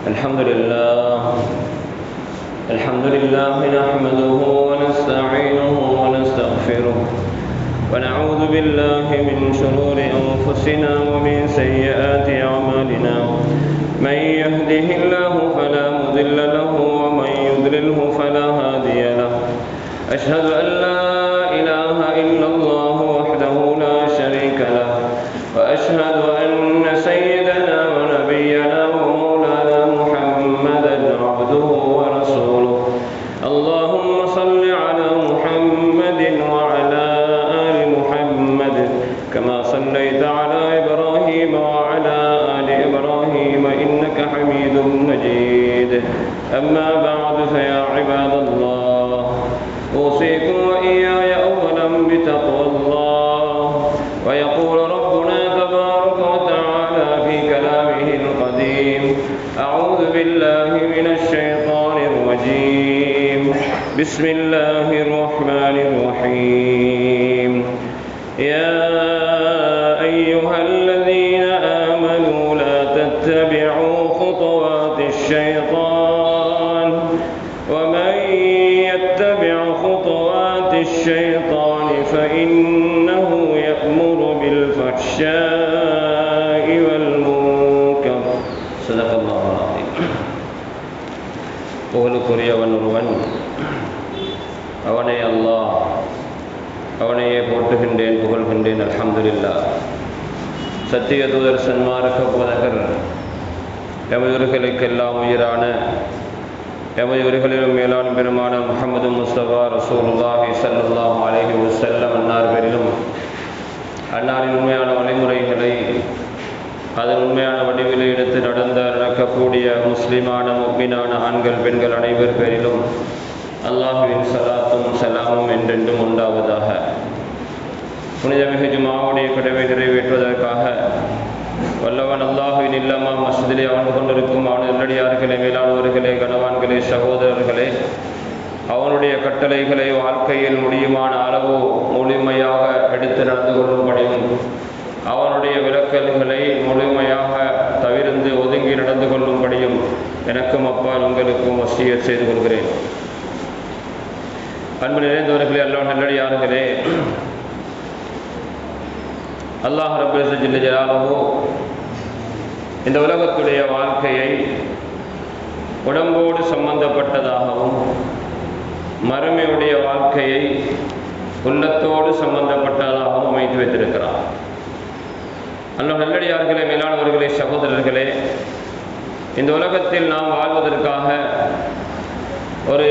الحمد لله نحمده ونستعينه ونستغفره ونعوذ بالله من شرور أنفسنا ومن سيئات أعمالنا من يهده الله فلا مضل له ومن يضلله فلا هادي له أشهد أن لا إله إلا الله وحده لا شريك له وأشهد أن سيدنا ونبينا ومولانا محمدا عبده ورسوله اللهم صل على محمد وعلى آل محمد كما صليت على إبراهيم وعلى آل إبراهيم إنك حميد مجيد أما بعد فيا عباد الله أوصيكم وإياي أولا بتقوى الله ويقول ربنا تبارك وتعالى في كلامه القديم أعوذ بالله من الشيطان الرجيم بسم الله الرحمن الرحيم يا أيها الذين آمنوا لا تتبعوا خطوات الشيطان ومن يتبع خطوات الشيطان فإنه يأمر بالفحشاء والمنكر صدق الله العظيم. புகழுக்குரியவன் ஒருவன், அவனை அல்லாஹ், அவனையே போற்றுகின்றேன், புகழ்கின்றேன். அல்ஹம்துலில்லாஹ். சத்திய தூதர் சன்மார்க்க போதகர் எமதுர்களுக்கெல்லாம் உயிரான எமதுகளிலும் மேலான பெருமான முஹம்மது முஸ்தபா ரசூலுல்லாஹி ஸல்லல்லாஹு அலைஹி வஸல்லம் அன்னார் பேரிலும் அன்னாரின் உண்மையான வழிமுறைகளை அதன் உண்மையான வடிவிலே எடுத்து நடக்கக்கூடிய முஸ்லிமான முஃமினான ஆண்கள் பெண்கள் அனைவர் பேரிலும் அல்லாஹ்வின் ஸலாத்தும் ஸலாமும் என்றென்றும் உண்டாவதாக. புனிதமிகு ஜுமாவுடைய கடமை நிறைவேற்றுவதற்காக வல்லவன் அல்லாஹுவின் இல்லமா மஸ்ஜிதிலே அவன் கொண்டிருக்கும் அவன் நல்லடியார்களே, மேலானவர்களே, கனவான்களே, சகோதரர்களே, அவனுடைய கட்டளைகளை வாழ்க்கையில் முடியுமான அளவு முழுமையாக எடுத்து நடந்து கொள்ளும்படியும் அவனுடைய விலக்கல்களை முழுமையாக தவிர்த்து ஒதுங்கி நடந்து கொள்ளும்படியும் எனக்கும் அப்பால் உங்களுக்கும் வசியத் செய்து கொள்கிறேன். அன்பு நிறைந்தவர்களே, அல்லாஹ் நல்லடியார்களே, அல்லாஹ் ரப்பல் இஸ்ஸத் ஜல்ல ஜலாலுஹு இந்த உலகத்துடைய வாழ்க்கையை உடம்போடு சம்பந்தப்பட்டதாகவும் மறுமையுடைய வாழ்க்கையை உள்ளத்தோடு சம்பந்தப்பட்டதாகவும் அமைத்து வைத்திருக்கிறார். அல்லாஹ் நல்லடியார்களே, மேலானவர்களே, சகோதரர்களே, இந்த உலகத்தில் நாம் வாழ்வதற்காக ஒரு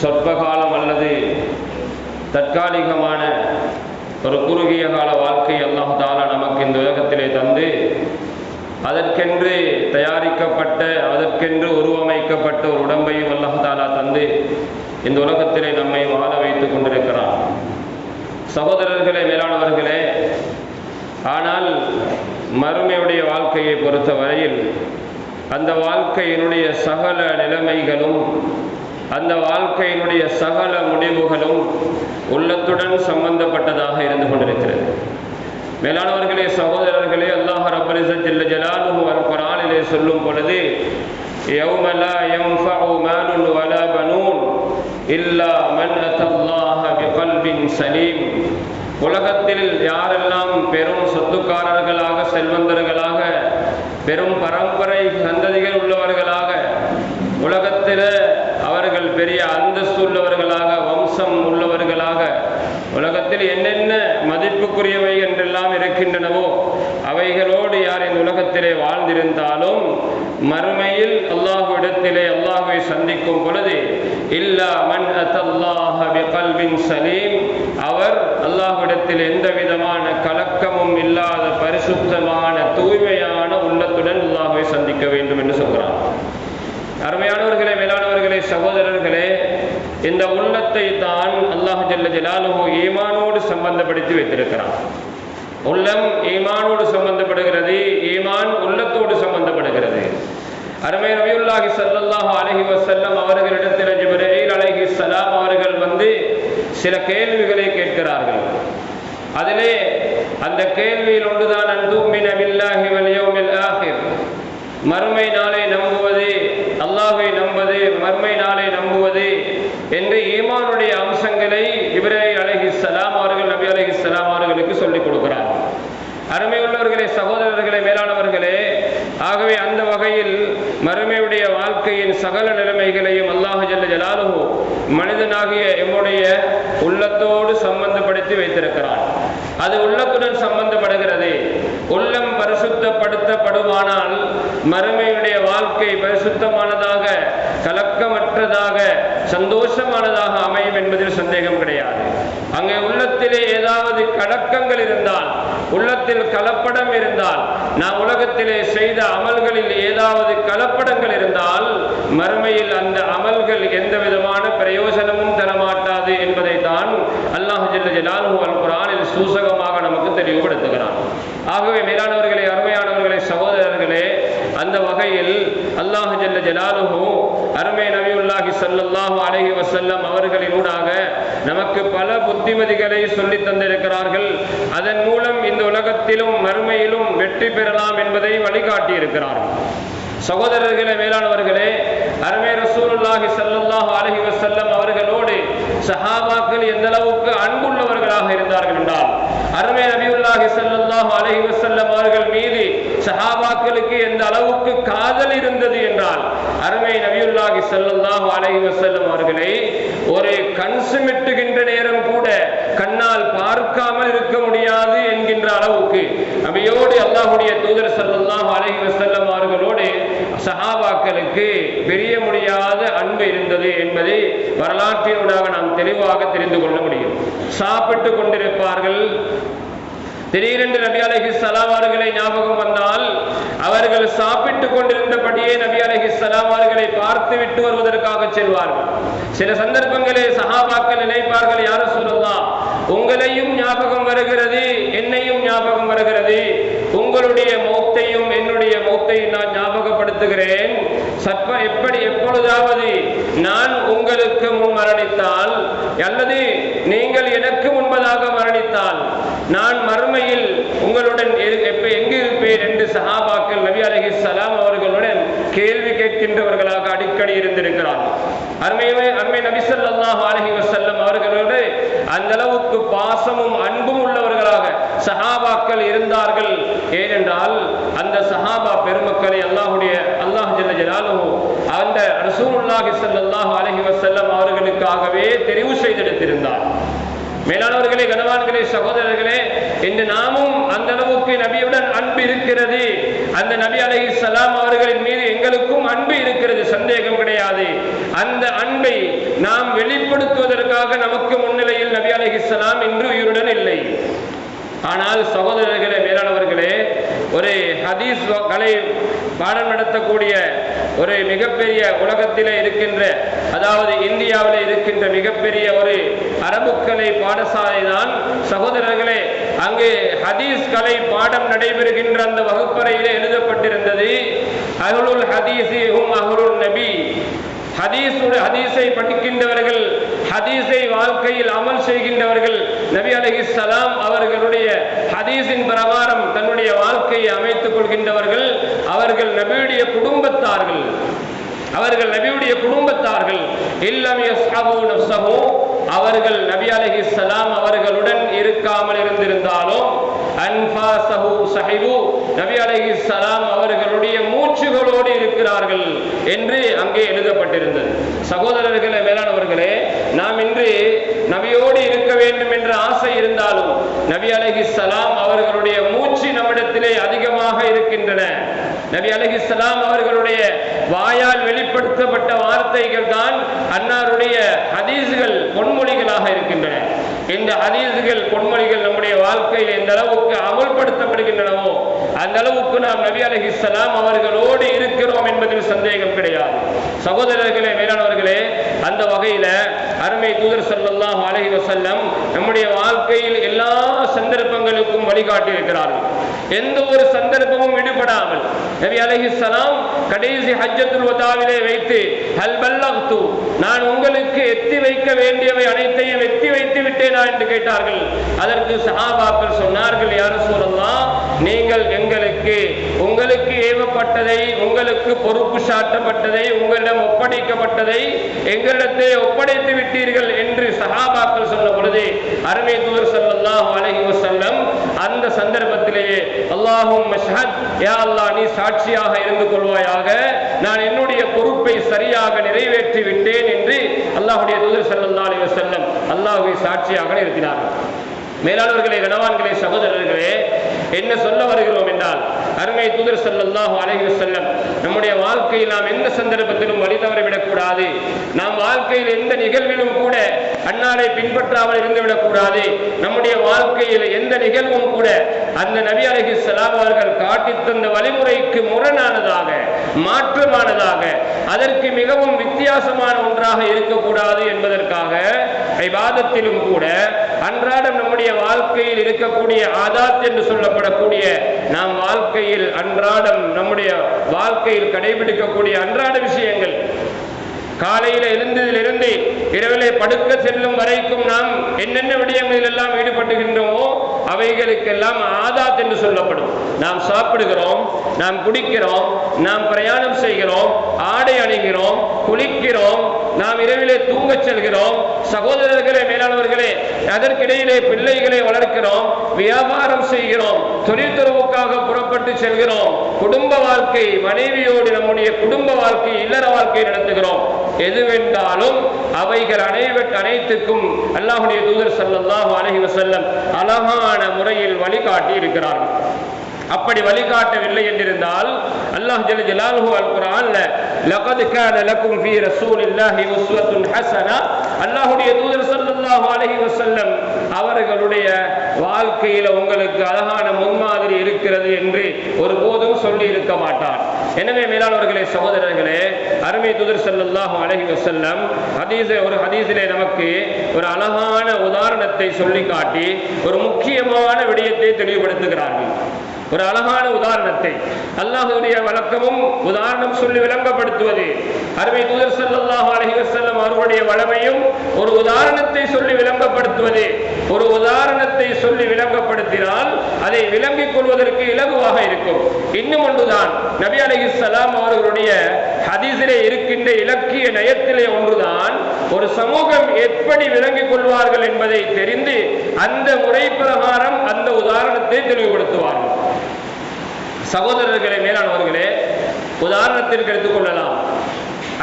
சொற்ப காலம் அல்லது தற்காலிகமான ஒரு குறுகிய கால வாழ்க்கை அல்லாஹ் தஆலா நமக்கு இந்த உலகத்திலே தந்து அதற்கென்று தயாரிக்கப்பட்ட, அதற்கென்று உருவமைக்கப்பட்ட ஒரு உடம்பையும் அல்லாஹ் தஆலா தந்து இந்த உலகத்திலே நம்மை வாழ வைத்துக் கொண்டிருக்கிறான். சகோதரர்களே, மேலானவர்களே, ஆனால் மறுமையுடைய வாழ்க்கையை பொறுத்த வரையில் அந்த வாழ்க்கையினுடைய சகல நிலைமைகளும் அந்த வாழ்க்கையினுடைய சகல முடிவுகளும் உள்ளத்துடன் சம்பந்தப்பட்டதாக இருந்து கொண்டிருக்கிறது. மேலானவர்களே, சகோதரர்களே, அல்லாஹ் ரப்பல் இஸ்ஸத் ஜல்ல ஜலாலுஹு குர்ஆனிலே சொல்லும் பொழுது யௌம லா யன்ஃபஉ மாலுன் வலா பனூன் இல்லா மன் அத்தல்லாஹ பிகல்பின் சலீம். உலகத்தில் யாரெல்லாம் பெரும் சொத்துக்காரர்களாக, செல்வந்தர்களாக, பெரும் பரம்பரை சந்ததிகள் உள்ளவர்களாக, உலகத்தில் அவர்கள் பெரிய அந்தஸ்து உள்ளவர்களாக, வம்சம் உள்ளவர்களாக, உலகத்தில் என்னென்ன மதிப்புக்குரியவை என்றெல்லாம் இருக்கின்றனவோ அவைகளோடு யார் இந்த உலகத்திலே வாழ்ந்திருந்தாலும் மறுமையில் அல்லாஹ்விடத்திலே அல்லாஹ்வை சந்திக்கும் பொழுது இல்லா மன் அத்தல்லாஹ பிகல்பின் சலீம், அவர் அல்லாஹ்விடத்தில் எந்த விதமான கலக்கமும் இல்லாத பரிசுத்தமான தூய்மையான உள்ளத்துடன் அல்லாஹ்வை சந்திக்க வேண்டும் என்று சொல்கிறார். அருமையானவர்களே, மேலானவர்களே, சகோதரர்களே, இந்த உள்ளத்தை தான் அல்லாஹ் ஜல்ல ஜலாலுஹு ஈமானோடு சம்பந்தப்படுத்தி வைத்திருக்கிறான். உள்ளம் ஈமானோடு சம்பந்தப்படுகிறது, ஈமான் உள்ளத்தோடு சம்பந்தப்படுகிறது. அருமை நபியுல்லாஹி ஸல்லல்லாஹு அலைஹி வஸல்லம் அவர்களிடத்தில் ஜிப்ரீல் அலைஹிஸ்ஸலாம் அவர்கள் வந்து சில கேள்விகளை கேட்கிறார்கள். அதிலே அந்த கேள்வியில் ஒன்றுதான் அன்துமின பில்லாஹி வல் யௌமில் ஆகிர், மறுமை நாளை நம்புவது, அல்லாஹ்வை நம்புவது, மறுமை நாளை நம்புவது என்று ஈமானுடைய அம்சங்களை இப்ராஹீம் அலைஹிஸ்ஸலாம் அவர்கள் நபி அலைஹிஸ்ஸலாம் அவர்களுக்கு சொல்லிக் கொடுக்கிறார். அருமையுள்ளவர்களே, சகோதரர்களே, மேலானவர்களே, ஆகவே அந்த வகையில் மறுமையுடைய வாழ்க்கையின் சகல நிலைமைகளையும் அல்லாஹ் ஜல்ல ஜலாலுஹு மனிதனாகிய எம்முடைய உள்ளத்தோடு சம்பந்தப்படுத்தி வைத்திருக்கிறான். அது உள்ளத்துடன் சம்பந்தப்படுகிறது. உள்ளம் பரிசுத்தப்படுத்தப்படுமானால் மறுமையுடைய வாழ்க்கை பரிசுத்தமானதாக, கலக்கமற்றதாக, சந்தோஷமானதாக அமையும் என்பதில் சந்தேகம் கிடையாது. அங்கே உள்ளத்திலே ஏதாவது கலக்கங்கள் இருந்தால், உள்ளத்தில் கலப்படம் இருந்தால், நாம் உலகத்திலே செய்த அமல்களில் ஏதாவது கலப்படங்கள் இருந்தால் மறுமையில் அந்த அமல்கள் எந்த விதமான பிரயோஜனமும் தரமாட்டாது என்பதை தான் அல்லாஹ் ஜல்ல ஜலாலுஹு அல் குர்ஆனில் சூசகமாக நமக்கு தெளிவுபடுத்துகிறான். ஆகவே மேலானவர்களே, அருமையானவர்களே, சகோதரர்களே, அந்த வகையில் அல்லாஹ் ஜல்ல ஜலாலுஹு அருமை நபியுல்லாஹி ஸல்லல்லாஹு அலைஹி வஸல்லம் அவர்களினூடாக நமக்கு பல புத்திமதிகளை சொல்லி தந்திருக்கிறார்கள். அதன் மூலம் இந்த உலகத்திலும் மறுமையிலும் வெற்றி பெறலாம் என்பதை வழிகாட்டி இருக்கிறார்கள். சகோதரர்களே, மேலானவர்களே, அருமை ரசூலுல்லாஹி ஸல்லல்லாஹு அலைஹி வஸல்லம் அவர்களோடு சஹாபாக்கள் எந்த அளவுக்கு அன்புள்ளவர்களாக இருந்தார்கள் என்றால், அருமை நபியுல்லாஹி ஸல்லல்லாஹு அலைஹி வஸல்லம் அவர்கள் மீது சஹாபாக்களுக்கு எந்த அளவுக்கு காதல் இருந்தது என்றால், அருமை நபியுல்லாஹி ஸல்லல்லாஹு அலைஹி வஸல்லம் அவர்களை ஒரு கண் சிமிட்டுகின்ற நேரம் கூட கண்ணால் பார்க்காமல் இருக்க முடியாது என்கின்ற அளவுக்கு நபியோடு அல்லாஹ்வுடைய தூதர் ஸல்லல்லாஹு அலைஹி வஸல்லம் அவர்களோடு சஹாபாக்களுக்கு பிரிய முடியாத அன்பு இருந்தது என்பதை வரலாற்றினூடாக நாம் தெளிவாக தெரிந்து கொள்ள முடியும். சாப்பிட்டு கொண்டிருப்பார்கள். திடீரென்று நபி அலைஹிஸ்ஸலாம் அவர்களை ஞாபகம் வந்தால் அவர்கள் சாப்பிட்டுக் கொண்டிருந்தபடியே நபி அலைஹிஸ்ஸலாம் அவர்களை பார்த்து விட்டு வருவதற்காக செல்வார்கள். சில சந்தர்ப்பங்களில் சஹாபாக்கள் நினைப்பார்கள், யா ரசூலல்லாஹ், உங்களையும் ஞாபகம் வருகிறது, என்னையும் ஞாபகம் வருகிறது, உங்களுடைய மௌத்தையும் என்னுடைய மௌத்தையும் நான் ஞாபகப்படுத்துகிறேன். எப்பொழுதாவது நான் உங்களுக்கு முன் மரணித்தால் அல்லது நீங்கள் எனக்கு முன்பதாக மரணித்தால் நான் மறுமையில் உங்களுடன் எங்கு இருப்பேன் என்று சஹாபாக்கள் நபி அலைஹிஸ்ஸலாம் அவர்களுடன் கேள்வி கேட்கின்றவர்களாக அடிக்கடி இருந்திருக்கிறார்கள். அருமை நபி ஸல்லல்லாஹு அலைஹி வஸல்லம் அவர்களோடு அந்த அளவுக்கு பாசமும் அன்பும் உள்ளவர்களாக சஹாபாக்கள் இருந்தார்கள். ஏனென்றால் அந்த சஹாபா பெருமக்களை அல்லாஹ் ஜல்ல ஜலாலுஹு அந்த ரசூலுல்லாஹி ஸல்லல்லாஹு அலைஹி வஸல்லம் அவர்களுக்காகவே தெரிவு செய்தெடுத்திருந்தார். மேலானவர்களே, கனவான்களே, சகோதரர்களே, இன்று நாமும் அந்த அளவுக்கு நபியுடன் அன்பு இருக்கிறது. அந்த நபி அலைஹிஸ்ஸலாம் அவர்களின் மீது எங்களுக்கும் அன்பு இருக்கிறது, சந்தேகம் கிடையாது. அந்த அன்பை நாம் வெளிப்படுத்துவதற்காக நமக்கு முன்னிலையில் நபி அலைஹிஸ்ஸலாம் இன்று உயிருடன் இல்லை. ஆனால் சகோதரர்களே, மேலானவர்களே, ஒரு ஹதீஸ் கலை பாடம் நடத்தக்கூடிய ஒரு மிகப்பெரிய உலகத்திலே இருக்கின்ற, அதாவது இந்தியாவில் இருக்கின்ற மிகப்பெரிய ஒரு அரபுக்கலை பாடசாலை தான் சகோதரர்களே. அங்கே ஹதீஸ் கலை பாடம் நடைபெறுகின்ற அந்த வகுப்பறையிலே எழுதப்பட்டிருந்தது, அஹ்லுல் ஹதீஸி ஹும் அஹ்லுன் நபி. ஹதீஸை படிக்கின்றவர்கள், ஹதீஸை வாழ்க்கையில் அமல் செய்கின்றவர்கள், நபி அலைஹிஸ்ஸலாம் அவர்களுடைய ஹதீஸின் பிரகாரம் தன்னுடைய வாழ்க்கையை அமைத்துக் கொள்கின்றவர்கள், அவர்கள் நபியுடைய குடும்பத்தார்கள். இல்லம் யஸ்ஹபு நஃப்ஸஹு, அவர்கள் நபி அலைஹிஸ்ஸலாம் அவர்களுடன் இருக்காமல் இருந்திருந்தாலும் அன்ஃபாஸஹு ஸஹிபு, நபி அலைஹிஸ்ஸலாம் அவர்களுடைய மூச்சுகளோடு இருக்கிறார்கள் என்று அங்கே எழுதப்பட்டிருந்தது. சகோதரர்களே, மேலானவர்களே, நாம் இன்று நபியோடு இருக்க வேண்டும் என்ற ஆசை இருந்தாலும் நபி அலைஹிஸ்ஸலாம் அவர்களுடைய மூச்சு நம்மிடத்திலே அதிகமாக இருக்கின்றன. நபி அலைஹிஸ்ஸலாம் அவர்களுடைய வாயால் வெளிப்படுத்தப்பட்ட வார்த்தைகள் தான் அன்னாருடைய ஹதீஸ்கள், பொன்மொழிகளாக இருக்கின்றன. இந்த ஹதீஸ்கள், பொன்மொழிகள் நம்முடைய வாழ்க்கையில் எந்த அளவுக்கு அமல்படுத்தப்படுகின்றனவோ அந்த அளவுக்கு நாம் நபி அலைஹிஸ்ஸலாம் அவர்களோடு இருக்கிறோம் என்பதில் சந்தேகம் கிடையாது. சகோதரர்களே, மேலானவர்களே, அந்த வகையில அருமை தூதர் ஸல்லல்லாஹு அலைஹி வஸல்லம் நம்முடைய வாழ்க்கையில் எல்லா சந்தர்ப்பங்களுக்கும் வழிகாட்டி இருக்கிறார்கள். எந்த ஒரு சந்தர்ப்பமும் விடுபடாமல் நபி அலைஹிஸ்ஸலாம் கடைசி ஹஜ்ஜத்துல் வதாவிலே வைத்து ஹல் பல்லக்து, நான் உங்களுக்கு எத்தி வைக்க வேண்டியவை அனைத்தையும் எத்தி வைத்து விட்டேனா என்று கேட்டார்கள். அதற்கு சஹாபாக்கள் சொன்னார்கள், யா ரசூலல்லாஹ், நீங்கள் எங்களுக்கு உங்களுக்கு ஏவப்பட்டதை, உங்களுக்கு பொறுப்பு சாட்டப்பட்டதை, உங்களிடம் ஒப்படைக்கப்பட்டதை எங்களிடத்தை ஒப்படைத்து விட்டீர்கள் என்று சஹாபாக்கள் சொன்ன பொழுது அருமை தூதர் ஸல்லல்லாஹு அலைஹி வஸல்லம் அந்த சந்தர்ப்பத்திலேயே அல்லாஹும்ம ஷஹத், யா அல்லாஹ் நீ சாட்சியாக இருந்து கொள்வாயாக, நான் என்னுடைய பொறுப்பை சரியாக நிறைவேற்றி விட்டேன் என்று அல்லாஹ்வுடைய தூதர் ஸல்லல்லாஹு அலைஹி வஸல்லம் அல்லாஹ்வை சாட்சியாக நிறுத்தினார்கள். மேலாளர்களே, கனவான்களே, சகோதரர்களே, என்ன சொல்ல வருகிறோம் என்றால் அருமை தூதர் ஸல்லல்லாஹு அலைஹி வஸல்லம் நம்முடைய வாழ்க்கையில் நாம் எந்த சந்தர்ப்பத்திலும் வழி தவறிவிடக் கூடாது. நாம் வாழ்க்கையில் எந்த நிகழ்விலும் கூட அன்னாரை பின்பற்றாமல் இருந்துவிடக் கூடாது. நம்முடைய வாழ்க்கையில் எந்த நிகழ்வும் கூட அந்த நபி அலைஹிஸ்ஸலாம் அவர்கள் காட்டித் தந்த வழிமுறைக்கு முரணானதாக, மாற்றமானதாக, அதற்கு மிகவும் வித்தியாசமான ஒன்றாக இருக்கக்கூடாது என்பதற்காக இபாதத்திலும் கூட அன்றாடம் நம்முடைய வாழ்க்கையில் இருக்கக்கூடிய ஆதாத் என்று சொல்லப்படக்கூடிய நாம் வாழ்க்கையில் அன்றாடம் நம்முடைய வாழ்க்கையில் கடைபிடிக்கக்கூடிய அன்றாட விஷயங்கள், காலையில் எழுந்ததிலிருந்து இரவிலே படுக்க செல்லும் வரைக்கும் நாம் என்னென்ன விடயங்களில் எல்லாம் ஈடுபட்டுகின்றோமோ அவைகளுக்கெல்லாம் ஆதாத் என்று சொல்லப்படும். நாம் சாப்பிடுகிறோம், நாம் குடிக்கிறோம், நாம் பிரயாணம் செய்கிறோம், ஆடை அணிகிறோம், குளிக்கிறோம், நாம் இரவிலே தூங்கச் செல்கிறோம், சகோதரர்களே, மேலானவர்களே, அதற்கிடையிலே பிள்ளைகளை வளர்க்கிறோம், வியாபாரம் செய்கிறோம், தொழில்துறவுக்காக புறப்பட்டு செல்கிறோம், குடும்ப வாழ்க்கை, மனைவியோடு நம்முடைய குடும்ப வாழ்க்கை, இல்லற வாழ்க்கை நடத்துகிறோம். எதுவென்றாலும் அவைகள் அனைத்துக்கும் அல்லாஹ்வுடைய தூதர் ஸல்லல்லாஹு அலைஹி வஸல்லம் அழகான முறையில் வழிகாட்டி இருக்கிறார்கள். அப்படி வழிகாட்டவில்லை என்றிருந்தால் அல்லாஹ் ஜல்ல ஜலாலுஹு அல் குர்ஆன்ல லகத் கான லகும் ஃபீ ரசூலில்லாஹி உஸ்வத்துன் ஹஸனா, அல்லாஹ்வுடைய தூதர் ஸல்லல்லாஹு அலைஹி வஸல்லம் அவர்களுடைய வாழ்க்கையில உங்களுக்கு அழகான முன்மாதிரி இருக்கிறது என்று ஒருபோதும் சொல்லி இருக்க மாட்டார். எனவே மேலானவர்களே, சகோதரர்களே, அருமை தூதர் ஸல்லல்லாஹு அலைஹி வஸல்லம் ஒரு ஹதீஸிலே நமக்கு ஒரு அழகான உதாரணத்தை சொல்லி காட்டி ஒரு முக்கியமான விடயத்தை தெளிவுபடுத்துகிறார்கள். ஒரு அழகான உதாரணத்தை, அல்லாஹ்வுடைய வழக்கமும் உதாரணம் சொல்லி விளங்கப்படுத்துவது, அருமை தூதர் ஸல்லல்லாஹு அலைஹி வஸல்லம் அவர்களுடைய வளமையும் ஒரு உதாரணத்தை சொல்லி விளங்கப்படுத்துவது. ஒரு உதாரணத்தை சொல்லி விளங்கப்படுத்தினால் அதை விளங்கிக் கொள்வதற்கு இலகுவாக இருக்கும். இன்னும் ஒன்றுதான் நபி அலைஹிஸ்ஸலாம் அவர்களுடைய ஹதீஸிலே இருக்கின்ற இலக்கிய நயத்திலே ஒன்றுதான் ஒரு சமூகம் எப்படி விளங்கிக் கொள்வார்கள் என்பதை தெரிந்து அந்த முறை பிரகாரம் அந்த உதாரணத்தை தெளிவுபடுத்துவார்கள். சகோதரர்களே, மேலானவர்களே, உதாரணத்திற்கு எடுத்துக்கொள்ளலாம்.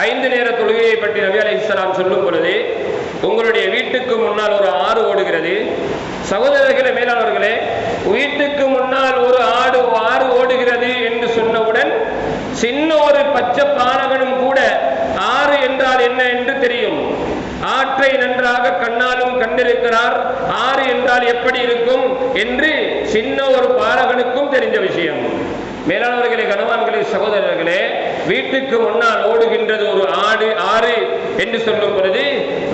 5 நேர தொழுகையை பற்றி நபி அலைஹிஸ்ஸலாம் சொல்லும் பொழுது உங்களுடைய வீட்டுக்கு முன்னால் ஒரு ஆறு ஓடுகிறது. சகோதரர்களே, மேலானவர்களே, வீட்டுக்கு முன்னால் ஒரு ஆறு ஓடுகிறது என்று சொன்னவுடன் சின்ன ஒரு பச்சை பாலகனும் கூட ஆறு என்றால் என்ன என்று தெரியும். ஆற்றை நன்றாக கண்ணாலும் கண்டிருக்கிறார். ஆறு என்றால் எப்படி இருக்கும் என்று சின்ன ஒரு பாலகனுக்கும் தெரிஞ்ச விஷயம். மேலானவர்களே, கனவான்களே, சகோதரர்களே, வீட்டுக்கு முன்னால் ஓடுகின்றது ஒரு ஆறு என்று சொல்லும் பொழுது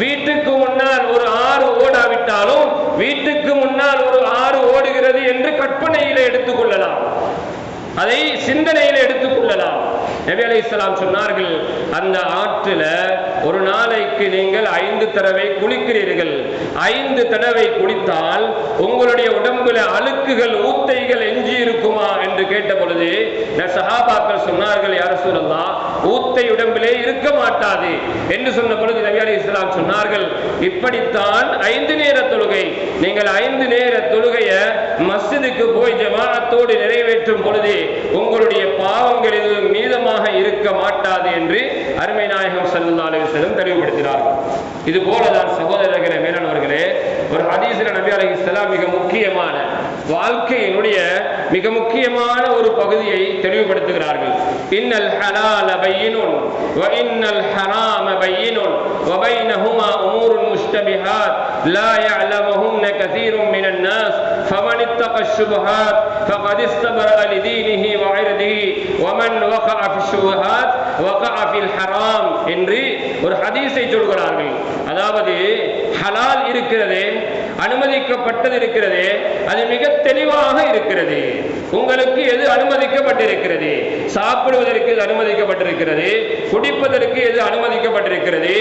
வீட்டுக்கு முன்னால் ஒரு ஆறு ஓடாவிட்டாலும் வீட்டுக்கு முன்னால் ஒரு ஆறு ஓடுகிறது என்று கற்பனையில எடுத்துக் கொள்ளலாம், அதை சிந்தனையில எடுத்துக் கொள்ளலாம். நபி அலைஹிஸ்ஸலாம் சொன்னார்கள், அந்த ஆற்றில ஒரு நாளைக்கு நீங்கள் 5 தடவை குளிக்கிறீர்கள். 5 தடவை குளித்தால் உங்களுடைய உடம்புல அழுக்குகள், ஊத்தைகள் எஞ்சி இருக்குமா என்று கேட்ட பொழுது சஹாபாக்கள் சொன்னார்கள், யா ரசூலல்லாஹ், ஊத்தை உடம்பிலே இருக்க மாட்டாது என்று சொன்ன பொழுது நபி அலைஹிஸ்ஸலாம் சொன்னார்கள், இப்படித்தான் 5 நேர தொழுகை, நீங்கள் 5 நேர தொழுகைய மஸ்ஜிதுக்கு போய் ஜமாஅத்தோடு நிறைவேற்றும் பொழுது உங்களுடைய பாவங்கள் எதுவும் மீதமாக இருக்க மாட்டாது என்று அருமை நாயகம் ஸல்லல்லாஹு அலைஹி வஸல்லம் தெளிவுபடுத்தினார்கள். இது போலதான் சகோதரர்களே, மேலானவர்களே, ஒரு ஹதீஸில் நபி அலைஹிஸ்ஸலாம் மிக முக்கியமான வாழ்க்கையினுடைய மிக முக்கியமான ஒரு பகுதியை தெளிவுபடுத்துகிறார்கள். இன்னல் ஹலால பையினுன் வ இன்னல் ஹராம பையினுன் வ பைனஹுமா உமூருன் முஷ்தபிஹாத் லா يعلمهن كثير من الناس فمن اتقى الشبهات فقد استبرأ لدينه وعرضه ومن وقع في الشبهات وقع في الحرام என்று ஒரு ஹதீஸை சொல்கிறார்கள். அதாவது ஹலால் இருக்கிறது, அனுமதிக்கப்பட்டது இருக்கிறது, அது மிக தெளிவாக இருக்கிறது. உங்களுக்கு எது அனுமதிக்கப்பட்டிருக்கிறது, சாப்பிட சாப்பிடுவதற்கு எது அனுமதிக்கப்பட்டிருக்கிறது, குடிப்பதற்கு எது அனுமதிக்கப்பட்டிருக்கிறது,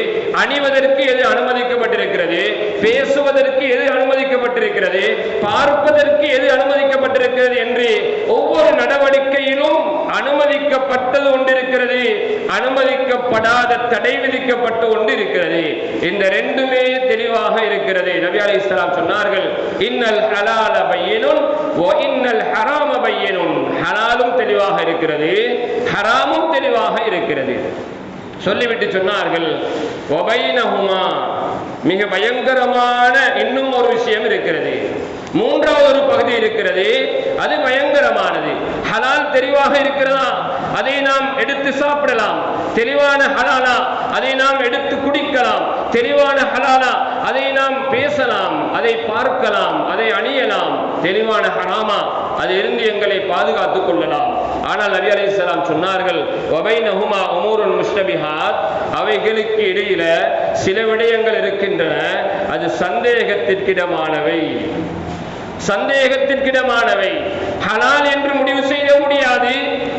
அணிவதற்கு எது அனுமதிக்கப்பட்டிருக்கிறது, பேசுவதற்கு எது அனுமதிக்கப்பட்டிருக்கிறது, பார்ப்பதற்கு எது அனுமதிக்கப்பட்டிருக்கிறது என்று ஒவ்வொரு நடவடிக்கையிலும் அனுமதிக்கப்பட்டது ஒன்றிருக்கிறது, அனுமதிக்கப்படாத தடை விதிக்கப்பட்டு ஒன்று இருக்கிறது. இந்த ரெண்டுமே தெளிவாக இருக்கிறது. நபி அலைஹிஸ்ஸலாம் சொன்னார்கள், இன்னல் ஹலால பையினுன் வ இன்னல் ஹராம பையினுன். ஹலாலும் தெளிவாக இருக்கிறது, ஹராமும் தெளிவாக இருக்கிறது. சொல்லிவிட்டு சொன்னார்கள், வபைனஹுமா, மிக பயங்கரமான இன்னும் ஒரு விஷயம் இருக்கிறது, மூன்றாவது ஒரு பகுதி இருக்கிறது, அது பயங்கரமானது. ஹலால் தெளிவாக இருக்கிறதா, அதை நாம் எடுத்து சாப்பிடலாம். தெளிவான ஹலாலா, அதை நாம் எடுத்து குடிக்கலாம். தெளிவான ஹலாலா, அதை நாம் பேசலாம், அதை பார்க்கலாம், அதை அணியலாம். தெளிவான ஹராமா, அதிலிருந்து எங்களை பாதுகாத்துக் கொள்ளலாம். ஆனால் நபி அலைஹிஸ்ஸலாம் சொன்னார்கள், வபைனஹுமா உமூருன் முஷ்தபிஹாத், அவைகளுக்கு இடையில சில விடயங்கள் இருக்கின்றன, அது சந்தேகத்திற்கிடமானவை. சந்தேகத்திற்கிடமானவை. ஹலால் என்று முடிவு செய்ய முடியாது,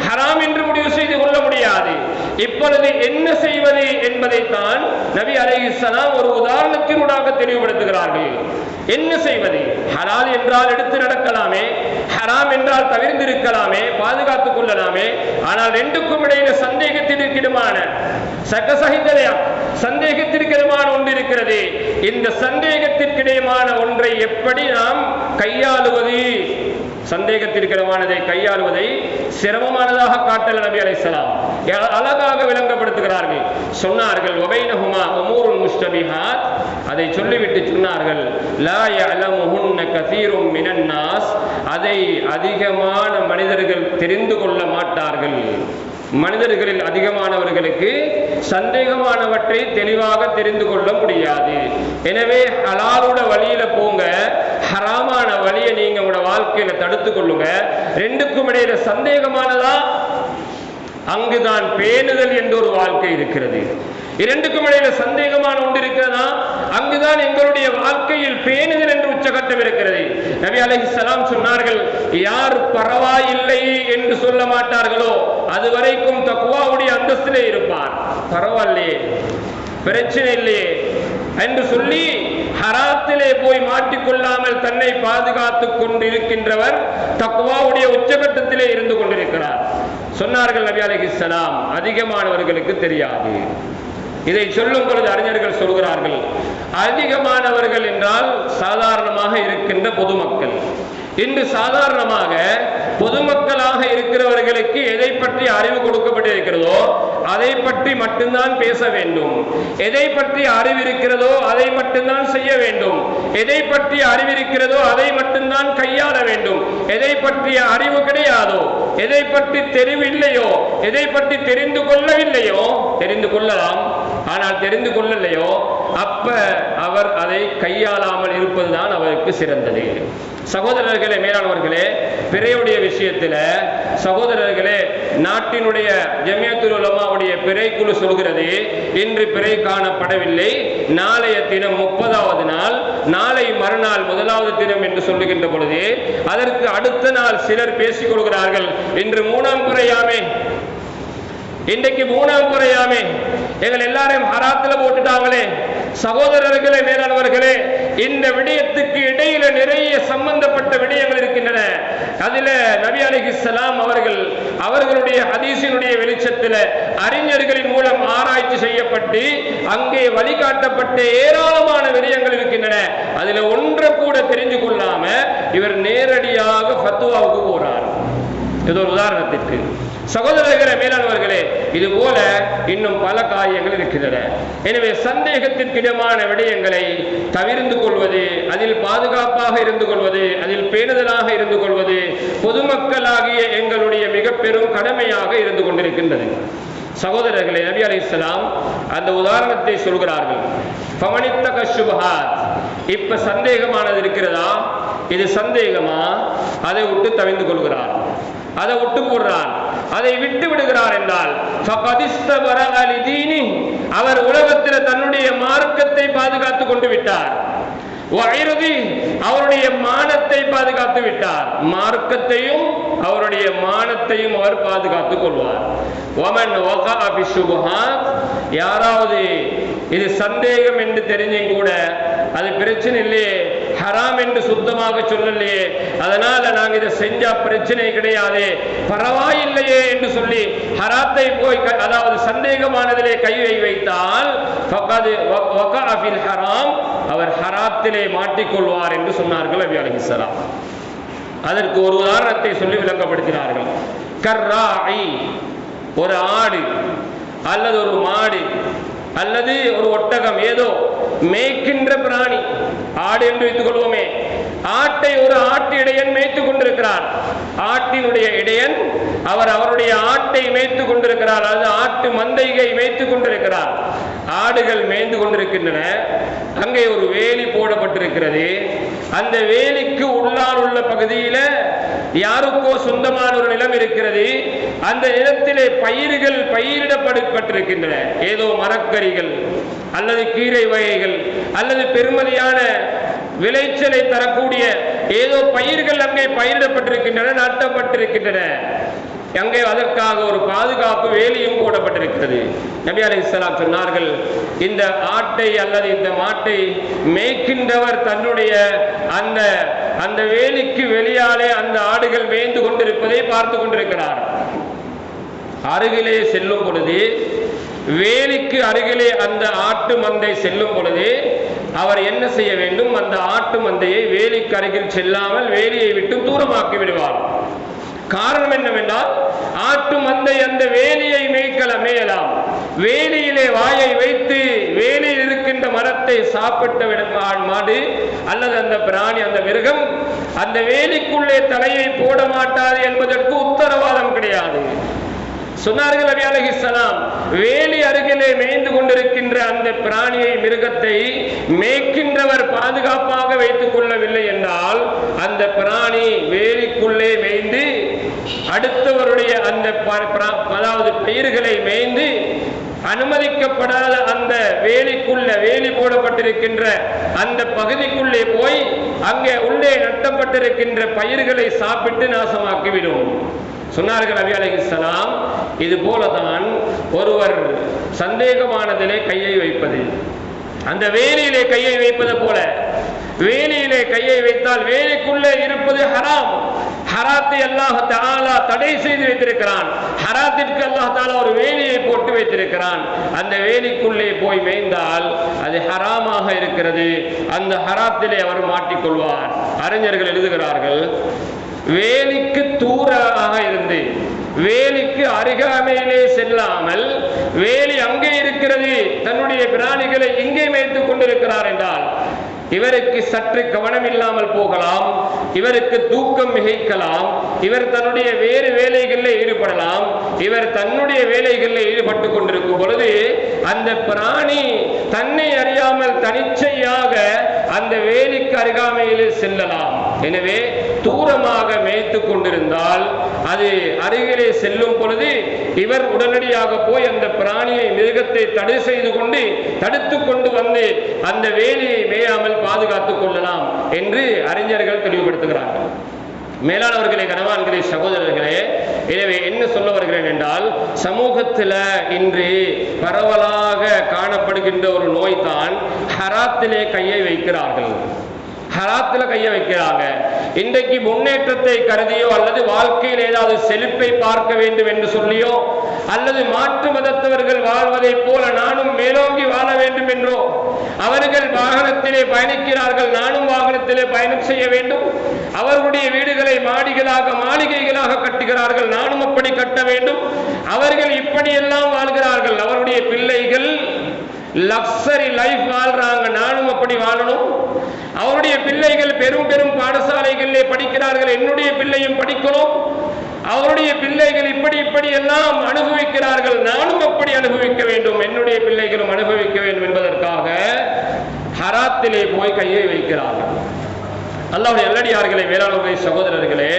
ஹராம் என்று முடிவு செய்து கொள்ள முடியாது. இப்பொழுது என்ன செய்வது என்பதைத்தான் நபி அலைஹிஸ்ஸலாம் ஒரு உதாரணத்தினூடாக தெளிவுபடுத்துகிறார்கள். என்ன செய்வது? ஹலால் என்றால் எடுத்து நடக்கலாமே, ஹராம் என்றால் தவிர்ந்திருக்கலாமே, பாதுகாத்துக் கொள்ளலாமே. ஆனால் ரெண்டுக்கும் இடையில சந்தேகத்திற்கிடமான சந்தேகத்திற்கிடமான ஒன்று இருக்கிறது. இந்த சந்தேகத்திற்கிடமான ஒன்றை எப்படி நாம் கையாளுவது? சந்தேகத்திற்கிடமானதை கையாளுவதை சிரமமானதாக காட்டல நபி அலைஹிஸ்ஸலாம் அழகாக விளங்கப்படுத்துகிறார்கள். சொன்னார்கள், வபைனஹுமா உமூருன் முஷ்தபிஹாத், அதை சொல்லிவிட்டு சொன்னார்கள், லா யஅலமுஹுன்ன கஸீரும் மினன் நாஸ், அதை அதிகமான மனிதர்கள் தெரிந்து கொள்ள மாட்டார்கள். மனிதர்களில் அதிகமானவர்களுக்கு சந்தேகமானவற்றை தெளிவாக தெரிந்து கொள்ள முடியாது. எனவே ஹலாலுட வழியில போங்க, ஹராமான வழியை நீங்க உங்களோட வாழ்க்கையில தடுத்து கொள்ளுங்க. ரெண்டுக்கும் இடையில சந்தேகமானதா, அங்குதான் பேணுதல் என்ற ஒரு வாழ்க்கை இருக்கிறது. இரண்டுக்கும் இடையில சந்தேகமான ஒன்று இருக்கிறதா, அங்குதான் எங்களுடைய வாழ்க்கையில் பேணுதல் என்று உச்சகட்டம் இருக்கிறது. நபி அலைஹிஸ்ஸலாம் சொன்னார்கள், யார் பரவாயில்லை என்று சொல்ல மாட்டார்களோ அதுவரைக்கும் தக்வாவுடைய அந்தஸ்திலே இருப்பார். பரவாயில்லையே, பிரச்சனை இல்லையே என்று சொல்லி ஹராத்திலே போய் மாட்டிக்கொள்ளாமல் தன்னை பாதுகாத்துக் கொண்டிருக்கின்றவர் தக்வாவுடைய உச்சகட்டத்திலே இருந்து கொண்டிருக்கிறார். சொன்னார்கள் நபி அலைஹிஸ்ஸலாம், அதிகமானவர்களுக்கு தெரியாது. இதை சொல்லும் பொழுது அறிஞர்கள் சொல்கிறார்கள், அதிகமானவர்கள் என்றால் சாதாரணமாக இருக்கின்ற பொதுமக்கள். இன்று சாதாரணமாக பொதுமக்களாக இருக்கிறவர்களுக்கு எதை பற்றி அறிவு கொடுக்கப்பட்டிருக்கிறதோ அதை பற்றி மட்டும்தான் பேச வேண்டும். எதை பற்றி அறிவு இருக்கிறதோ அதை மட்டும்தான் செய்ய வேண்டும். எதை பற்றி அறிவிருக்கிறதோ அதை மட்டும்தான் கையாள வேண்டும். எதை பற்றிய அறிவு கிடையாதோ, எதை பற்றி தெரிவில்லையோ, எதை பற்றி தெரிந்து கொள்ளவில்லையோ, தெரிந்து கொள்ளலாம் ஆனால் தெரிந்து கொள்ளலையோ, அப்ப அவர் அதை கையாளாமல் இருப்பதுதான் அவருக்கு சிறந்தது. சகோதரர்களே, மேலானவர்களே, பிறையுடைய விஷயத்தில் சகோதரர்களே, நாட்டினுடைய ஜமியத்துல் உலமாவுடைய பிறை குழு சொல்கிறது, இன்று பிறை காணப்படவில்லை, நாளைய தினம் 30வது நாள், நாளை மறுநாள் 1வது தினம் என்று சொல்லுகின்ற பொழுது அதற்கு அடுத்த நாள் சிலர் பேசிக் கொள்கிறார்கள், இன்று 3ஆம் பிறையாமே, இன்றைக்கு 3ஆம் பிறையாமே, எங்கள் எல்லாரையும் ஹராத்துல போட்டுட்டாங்களே. சகோதரர்களே, மேலானவர்களே, இந்த விடயத்துக்கு இடையில நிறைய சம்பந்தப்பட்ட விடயங்கள் இருக்கின்றன. அதில நபி அலைஹிஸ்ஸலாம் அவர்களுடைய ஹதீஸினுடைய வெளிச்சத்தில் அறிஞர்களின் மூலம் ஆராய்ச்சி செய்யப்பட்டு அங்கே வழிகாட்டப்பட்ட ஏராளமான விடயங்கள் இருக்கின்றன. அதில் ஒன்றை கூட தெரிஞ்சு கொள்ளாம இவர் நேரடியாக ஃபத்வாவுக்கு போறார். இது ஒரு உதாரணத்திற்கு. சகோதரர்களே, மேலானவர்களே, இது போல இன்னும் பல காரியங்கள் இருக்கின்றன. எனவே சந்தேகத்திற்கிடமான விடயங்களை தவிர்த்து கொள்வது, அதில் பாதுகாப்பாக இருந்து கொள்வது, அதில் பேணுதலாக இருந்து கொள்வது பொதுமக்களாகிய எங்களுடைய மிக பெரும் கடமையாக இருந்து கொண்டிருக்கின்றது. சகோதரர்களே, நபி அலைஹிஸ்ஸலாம் அந்த உதாரணத்தை சொல்கிறார்கள். ஃபமனித்தக ஷுபஹாத், இப்ப சந்தேகமானது இருக்கிறதா, இது சந்தேகமா, அதை விட்டு தவிர்த்து கொள்கிறார், அதை விட்டு போடுறார், அதை விட்டு விடுகிறார் என்றால் அவர் உலகத்தில் தன்னுடைய மார்க்கத்தை பாதுகாத்துக் கொண்டு விட்டார். அவருடைய மானத்தை பாதுகாத்து விட்டார். மார்க்கத்தையும் அவருடைய மானத்தையும் அவர் பாதுகாத்துக் கொள்வார். வமன் வகஅ பிஷ்ஷுபஹாத், யாராவது இது சந்தேகம் என்று தெரிஞ்சும் கூட அது பிரச்சனை இல்லையே, ஹராம் என்று சுத்தமாக சொல்லலையே, அதனால நாங்க இதை செஞ்சா பிரச்சனை கிடையாது, பரவாயில்லையே என்று சொல்லி ஹராத்தை போய் அதாவது சந்தேகமானதிலே கையை வைத்தால் ஃபகத் வகஅ ஃபில் ஹராம், அவர் ஹராத்திலே மாட்டிக்கொள்வார் என்று சொன்னார்கள் நபி அலைஹிஸ்ஸலாம். அதற்கு ஒரு உதாரணத்தை சொல்லி விளங்கப்படுத்தினார்கள். கர்ராஇ, ஒரு ஆடு அல்லது ஒரு மாடு அல்லது ஒரு ஒட்டகம், ஏதோ மேய்க்கின்ற பிராணி, ஆடு என்று வைத்துக் கொள்வோமே, ஆட்டை ஒரு ஆட்டு இடையன் மேய்த்துக் கொண்டிருக்கிறார். ஆட்டினுடைய இடையன் அவர் அவருடைய ஆட்டை மேய்த்துக் கொண்டிருக்கிறார், அது ஆட்டு மந்தையை மேய்த்துக் கொண்டிருக்கிறார். ஆடுகள் மேய்ந்து கொண்டிருக்கின்றன. அங்கே ஒரு வேலி போடப்பட்டிருக்கிறது. அந்த வேலிக்கு உள்ளால் உள்ள பகுதியில யாருக்கோ சொந்தமான ஒரு நிலம் இருக்கிறது. அந்த நிலத்திலே பயிர்கள் பயிரிடப்பட்டிருக்கின்றன. ஏதோ மரக்கறிகள் அல்லது கீரை வகைகள் அல்லது பெருமதியான விளைச்சலை தரக்கூடிய ஏதோ பயிர்கள் அங்கே பயிரிடப்பட்டிருக்கின்றன, நாட்டப்பட்டிருக்கின்றன. அங்கே அதற்காக ஒரு பாதுகாப்பு வேலியும் போடப்பட்டிருக்கிறது. நபி அலைஹிஸ்ஸலாம் சொன்னார்கள், இந்த ஆட்டை அல்லது இந்த மாட்டை மேய்க்கின்றவர் தன்னுடைய அந்த வேலிக்கு வெளியாலே அந்த ஆடுகள் மேய்ந்து கொண்டிருப்பதை பார்த்து கொண்டிருக்கிறார். அருகிலே செல்லும் பொழுது, வேலிக்கு அருகிலே அந்த ஆட்டு மந்தை செல்லும் பொழுது அவர் என்ன செய்ய வேண்டும்? அந்த ஆட்டு மந்தையை வேலிக்கு அருகில் செல்லாமல் வேலியை விட்டு தூரமாக்கி விடுவார். காரணம் என்னவென்றால், ஆட்டு மந்தை அந்த வேலியை மேயலாம். வேலியிலே வாயை வைத்து வேலியில் இருக்கின்ற மரத்தை சாப்பிட்ட மாடு அல்லது அந்த பிராணி, அந்த மிருகம் அந்த வேலிக்குள்ளே தலையை போட மாட்டாது என்பதற்கு உத்தரவாதம் கிடையாது. சொன்னார்கள் நபி அலைஹிஸ்ஸலாம், வேலி அருகிலே மேய்ந்து கொண்டிருக்கின்ற அந்த பிராணியை, மிருகத்தை மேய்க்கின்றவர் பாதுகாப்பாக வைத்துக் கொள்ளவில்லை என்றால் அந்த பிராணி வேலிக்குள்ளே மேய்ந்து அடுத்தவருடைய அந்த அதாவது பயிர்களை மேய்ந்து அனுமதிக்கப்படாத அந்த வேலிக்குள்ள, வேலி போடப்பட்டிருக்கின்ற அந்த பகுதிக்குள்ளே போய் அங்கே உள்ளே நட்டப்பட்டிருக்கின்ற பயிர்களை சாப்பிட்டு நாசமாக்கிவிடும். சொன்னார்கள் நபி அலைஹிஸ்ஸலாம், இது போலதான் ஒருவர் சந்தேகமானதிலே கையை வைப்பது, அந்த வேலியிலே கையை வைப்பது போல, வேலியிலே கையை வைத்தால் வேலிக்குள்ளே இருப்பது ஹராம். ஹராத்தை அல்லாஹ் தஆலா தடை செய்து வைத்திருக்கிறான். ஹராத்திற்கு அல்லாஹ் தஆலா ஒரு வேலியை போட்டு வைத்திருக்கிறான். அந்த வேலிக்குள்ளே போய் மேய்ந்தால் அது ஹராமாக இருக்கிறது. அந்த ஹராத்திலே அவர் மாட்டிக்கொள்வார். அறிஞர்கள் எழுதுகிறார்கள், வேலிக்கு தூரமாக இருந்து வேலிக்கு அருகாமையிலே செல்லாமல் வேலி அங்கே இருக்கிறது, தன்னுடைய பிராணிகளை இங்கே மேய்த்துக் கொண்டிருக்கிறார் என்றால் இவருக்கு சற்று கவனம் இல்லாமல் போகலாம், இவருக்கு தூக்கம் மிகைக்கலாம், இவர் தன்னுடைய வேறு வேலைகளில் ஈடுபடலாம். இவர் தன்னுடைய வேலைகளில் ஈடுபட்டு கொண்டிருக்கும் பொழுது அந்த பிராணி தன்னை அறியாமல் தனிச்சையாக அந்த வேலிக்கு அருகாமையிலே செல்லலாம். எனவே தூரமாக மேய்த்து கொண்டிருந்தால் அது அருகிலே செல்லும் பொழுது இவர் உடனடியாக போய் அந்த பிராணியை, மிருகத்தை தடை செய்து கொண்டு தடுத்து கொண்டு வந்து அந்த வேலியை மேயாமல் பாதுகாத்துக் கொள்ளலாம் என்று அறிஞர்கள் தெளிவுபடுத்துகிறார்கள். மேலானவர்களே, கனவான்களே, சகோதரர்களே, எனவே என்ன சொல்ல வருகிறேன் என்றால், சமூகத்தில் இன்று பரவலாக காணப்படுகின்ற ஒரு நோய் தான் ஹராத்திலே கையை வைக்கிறார்கள். ஹராத்துல கையை வைக்கிறாங்க. இன்றைக்கு முன்னேற்றத்தை கருதியோ அல்லது வாழ்க்கையில் ஏதாவது செழிப்பை பார்க்க வேண்டும் என்று சொல்லியோ அல்லது மாற்று மதத்தவர்கள் வாழ்வதை போல நானும் மேலோங்கி வாழ வேண்டும் என்றோ, அவர்கள் வாகனத்திலே பயணிக்கிறார்கள், நானும் வாகனத்திலே பயணம் செய்ய வேண்டும், அவர்களுடைய வீடுகளை மாடிகளாக மாளிகைகளாக கட்டுகிறார்கள், நானும் அப்படி கட்ட வேண்டும், அவர்கள் இப்படியெல்லாம் வாழ்கிறார்கள், அவருடைய பிள்ளைகள் லக்ஸரி லைஃப் வாழ்றாங்க, நானும் அப்படி வாழணும், அவருடைய பிள்ளைகள் பெரும் பெரும் பாடசாலைகளிலே படிக்கிறார்கள், என்னுடைய பிள்ளையும் படிக்கணும், அவருடைய பிள்ளைகள் இப்படி எல்லாம் அனுபவிக்கிறார்கள், நானும் அப்படி அனுபவிக்க வேண்டும், என்னுடைய பிள்ளைகளும் அனுபவிக்க வேண்டும் என்பதற்காக ஹராத்திலே போய் கையை வைக்கிறார்கள். அல்லாஹ்வுடைய நல்லடியார்களே, வேளாண்மை சகோதரர்களே,